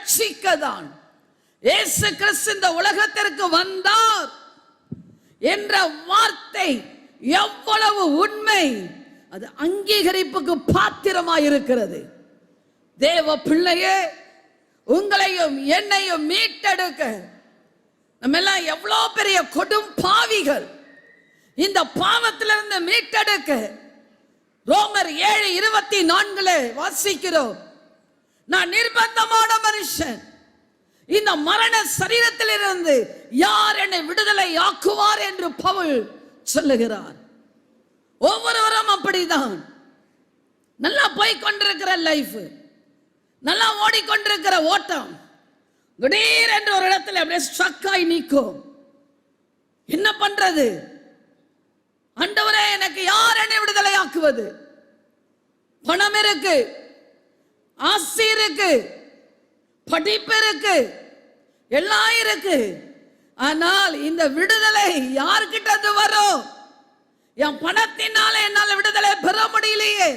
ரட்சிக்கதான் இயேசு கிறிஸ்து இந்த உலகத்திற்கு வந்தார் என்ற வார்த்தை எவ்வளவு உண்மை, அது அங்கீகரிப்புக்கு பாத்திரமாயிருக்கிறது. தேவ பிள்ளையே, உங்களையும் என்னையும் மீட்டெடுக்க நம்ம எல்லாம் எவ்வளவு பெரிய கொடும் பாவிகள். இந்த பாவத்திலிருந்து மீட்டெடுக்க ரோமர் 7:24 வாசிக்கிறோம். நான் நிர்பந்தமான மனுஷன், இந்த மரண சரீரத்திலிருந்து யார் என்னை விடுதலை ஆக்குவார் என்று பவுல் சொல்லுகிறார். ஒவ்வொருவரும் அப்படிதான். நல்லா போய் கொண்டிருக்கிற லைஃப், நல்லா ஓடிக்கொண்டிருக்கிற ஓட்டம் திடீர் என்று ஒரு இடத்துல அப்படியே ஸ்ட்ரக் ஆகி நிற்கும். என்ன பண்றது? ஆண்டவரே, எனக்கு யார் என்னை விடுதலை ஆக்குவது? பணம் இருக்கு, ஆசை இருக்கு, படிப்பு இருக்கு, எல்லாம் இருக்கு. ஆனால் இந்த விடுதலை யார்கிட்ட வரும்? என் பணத்தினால என்னால் விடுதலை பெற முடியலையே.